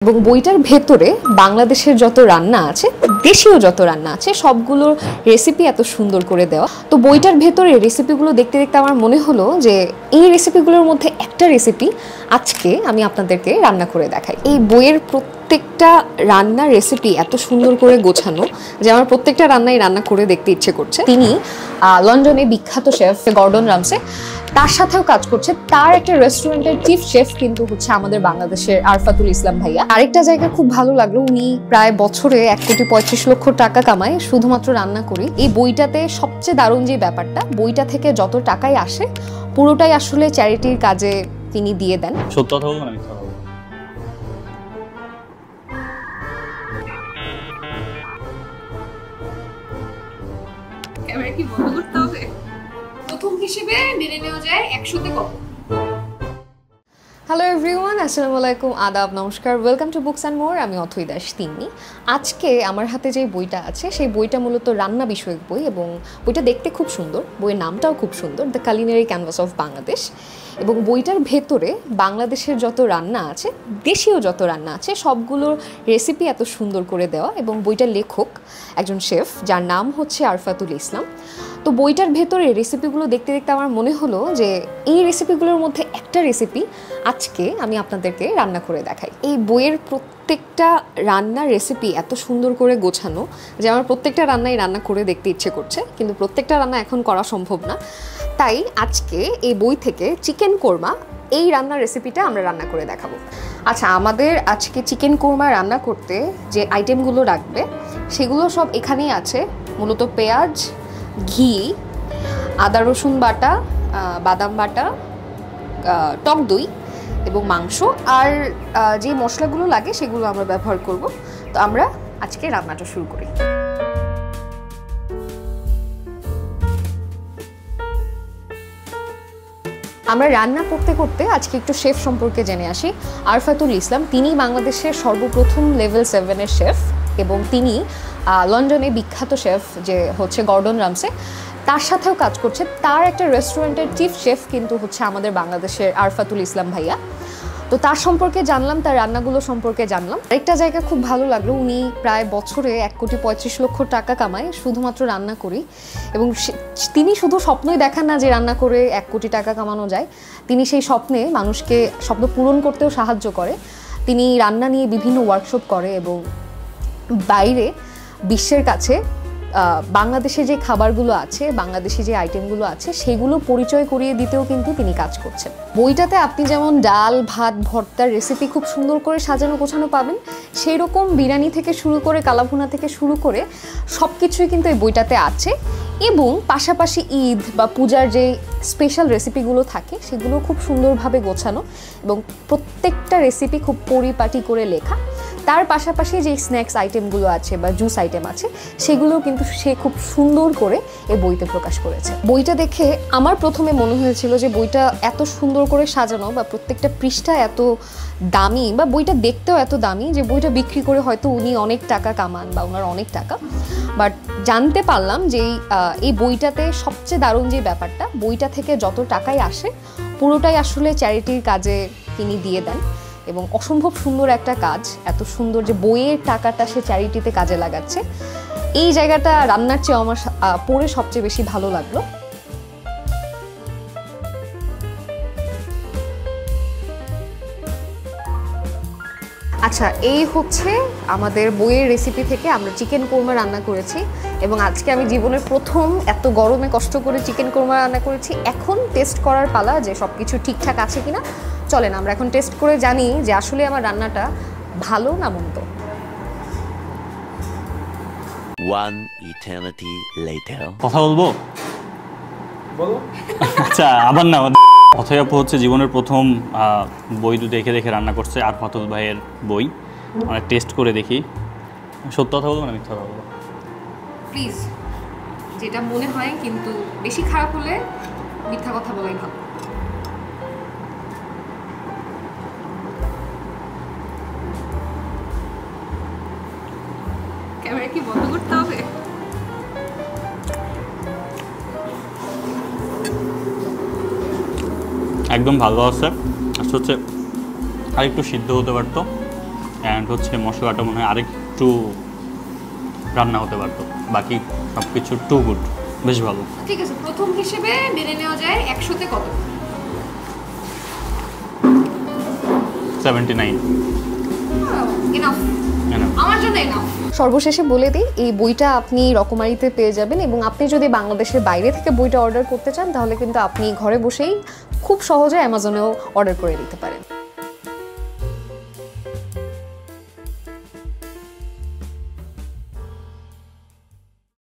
এবং বইটার ভেতরে বাংলাদেশের যত রান্না আছে, দেশীয় যত রান্না আছে, সবগুলোর রেসিপি এত সুন্দর করে দেওয়া। তো বইটার ভেতরে রেসিপিগুলো দেখতে দেখতে আমার মনে হলো যে এই রেসিপিগুলোর মধ্যে একটা রেসিপি আজকে আমি আপনাদেরকে রান্না করে দেখাই। এই বইয়ের প্রত্যেকটা রান্নার রেসিপি এত সুন্দর করে গোছানো যে আমার প্রত্যেকটা রান্না করে দেখতে ইচ্ছে করছে। তিনি লন্ডনে বিখ্যাত শেফ গর্ডন রামসে, তার সাথেও কাজ করছে। তার একটা রেস্টুরেন্টের চিফ শেফ কিন্তু হচ্ছে আমাদের বাংলাদেশের আরফাতুল ইসলাম ভাইয়া। আরেকটা জায়গা খুব ভালো লাগলো, উনি প্রায় বছরে 1,35,00,000 টাকা কামায় শুধুমাত্র রান্না করি। এই বইটাতে সবচেয়ে দারুণ যে ব্যাপারটা, বইটা থেকে যত টাকাই আসে পুরোটাই আসলে চ্যারিটির কাজে তিনি দিয়ে দেন। সত্য কথা বলবো না মিথ্যা কথা বলবো? ক্যামেরা কি বন্ধ করতে হবে? প্রথম হিসেবে মেনে নেওয়া যায় 100-তে কত। হ্যালো এভরিওয়ান, আসসালামু আলাইকুম, আদাব, নমস্কার, welcome to books and more. আমি অথৈ দাস তিন্নি। আজকে আমার হাতে যে বইটা আছে সেই বইটা মূলত রান্না বিষয়ক বই এবং বইটা দেখতে খুব সুন্দর, বইয়ের নামটাও খুব সুন্দর, the culinary canvas of Bangladesh. এবং বইটার ভেতরে বাংলাদেশের যত রান্না আছে, দেশীয় যত রান্না আছে, সবগুলোর রেসিপি এত সুন্দর করে দেওয়া। এবং বইটার লেখক একজন শেফ যার নাম হচ্ছে আরফাতুল ইসলাম। তো বইটার ভেতরে রেসিপিগুলো দেখতে দেখতে আমার মনে হলো যে এই রেসিপিগুলোর মধ্যে একটা রেসিপি আজকে আমি আপনাদেরকে রান্না করে দেখাই। এই বইয়ের প্রত্যেকটা রান্নার রেসিপি এত সুন্দর করে গোছানো যে আমার প্রত্যেকটা রান্না করে দেখতে ইচ্ছে করছে, কিন্তু প্রত্যেকটা রান্না এখন করা সম্ভব না। তাই আজকে এই বই থেকে চিকেন কোরমা, এই রান্নার রেসিপিটা আমরা রান্না করে দেখাবো। আচ্ছা, আমাদের আজকে চিকেন কোরমা রান্না করতে যে আইটেমগুলো লাগবে সেগুলো সব এখানেই আছে। মূলত পেঁয়াজ, ঘি, আদা রসুন বাটা, বাদাম বাটা, টক দই এবং মাংস, আর যে মশলাগুলো লাগে সেগুলো আমরা ব্যবহার করব। তো আমরা আজকে রান্নাটা শুরু করি। আমরা রান্না করতে করতে আজকে একটু শেফ সম্পর্কে জেনে আসি। আরফাতুল ইসলাম, তিনি বাংলাদেশের সর্বপ্রথম লেভেল 7-এর শেফ এবং তিনি লন্ডনে বিখ্যাত শেফ যে হচ্ছে গর্ডন রামসে, তার সাথেও কাজ করছে। তার একটা রেস্টুরেন্টের চিফ শেফ কিন্তু হচ্ছে আমাদের বাংলাদেশের আরফাতুল ইসলাম ভাইয়া। তো তার সম্পর্কে জানলাম, তার রান্নাগুলো সম্পর্কে জানলাম। আরেকটা জায়গা খুব ভালো লাগলো, উনি প্রায় বছরে 1,35,00,000 টাকা কামায় শুধুমাত্র রান্না করি। এবং তিনি শুধু স্বপ্নই দেখান না যে রান্না করে 1 কোটি টাকা কামানো যায়, তিনি সেই স্বপ্নে মানুষকে স্বপ্ন পূরণ করতেও সাহায্য করে। তিনি রান্না নিয়ে বিভিন্ন ওয়ার্কশপ করে এবং বাইরে বিশ্বের কাছে বাংলাদেশে যে খাবারগুলো আছে, বাংলাদেশি যে আইটেমগুলো আছে সেগুলো পরিচয় করিয়ে দিতেও কিন্তু তিনি কাজ করছেন। বইটাতে আপনি যেমন ডাল, ভাত, ভর্তার রেসিপি খুব সুন্দর করে সাজানো গোছানো পাবেন, সেই রকম বিরিয়ানি থেকে শুরু করে কালাভুনা থেকে শুরু করে সব কিছুই কিন্তু এই বইটাতে আছে। এবং পাশাপাশি ঈদ বা পূজার যে স্পেশাল রেসিপিগুলো থাকে সেগুলো খুব সুন্দরভাবে গোছানো এবং প্রত্যেকটা রেসিপি খুব পরিপাটি করে লেখা। তার পাশাপাশি যে স্ন্যাক্স আইটেমগুলো আছে বা জুস আইটেম আছে সেগুলো কিন্তু সে খুব সুন্দর করে এই বইতে প্রকাশ করেছে। বইটা দেখে আমার প্রথমে মনে হয়েছিল যে বইটা এত সুন্দর করে সাজানো বা প্রত্যেকটা পৃষ্ঠা এত দামি বা বইটা দেখতেও এত দামি যে বইটা বিক্রি করে হয়তো উনি অনেক টাকা কামান বা ওনার অনেক টাকা। বাট জানতে পারলাম যে এই বইটাতে সবচেয়ে দারুণ যে ব্যাপারটা, বইটা থেকে যত টাকাই আসে পুরোটাই আসলে চ্যারিটির কাজে তিনি দিয়ে দেন। এবং অসম্ভব সুন্দর একটা কাজ, এত সুন্দর যে বইয়ের টাকাটা সে চ্যারিটিতে কাজে লাগাচ্ছে। এই জায়গাটা রান্নার চেয়ে আমার পড়ে সবচেয়ে বেশি ভালো লাগলো। আচ্ছা, এই হচ্ছে আমাদের বইয়ের রেসিপি থেকে আমরা চিকেন কোরমা রান্না করেছি এবং আজকে আমি জীবনের প্রথম এত গরমে কষ্ট করে চিকেন কোরমা রান্না করেছি। এখন টেস্ট করার পালা যে সব কিছু ঠিকঠাক আছে কিনা। চলেন আমরা এখন টেস্ট করে জানি যে আসলে আমার রান্নাটা ভালো না মন্দ। কথা বলবো? আচ্ছা, আবার না, অথৈ আপু হচ্ছে জীবনের প্রথম বই দেখে দেখে রান্না করছে, আরফাতুল ভাইয়ের বই। আমরা টেস্ট করে দেখি। সত্য কথা বলবো না মিথ্যা কথা বলবো? প্লিজ, যেটা মনে হয়, কিন্তু বেশি খারাপ হলে মিথ্যা কথা বলাই ভালো। ক্যামেরা কি বন্ধ করতে হবে? একদম ভালো আছে। আসলে হচ্ছে আর একটু সিদ্ধ হতে পারতো, অ্যান্ড হচ্ছে মশলাটা মনে হয় আরেকটু রান্না হতে পারতো, বাকি সব কিছু টু গুড, বেশ ভালো। ঠিক আছে, প্রথম হিসেবে মেনে নেওয়া যায় 100-তে কত? 79। এনাফ, আমার জন্য এনাফ। সর্বশেষে বলে দিই, এই বইটা আপনি রকমারিতে পেয়ে যাবেন, এবং আপনি যদি বাংলাদেশের বাইরে থেকে বইটা অর্ডার করতে চান তাহলে কিন্তু আপনি ঘরে বসেই খুব সহজে অ্যামাজনেও অর্ডার করে দিতে পারেন।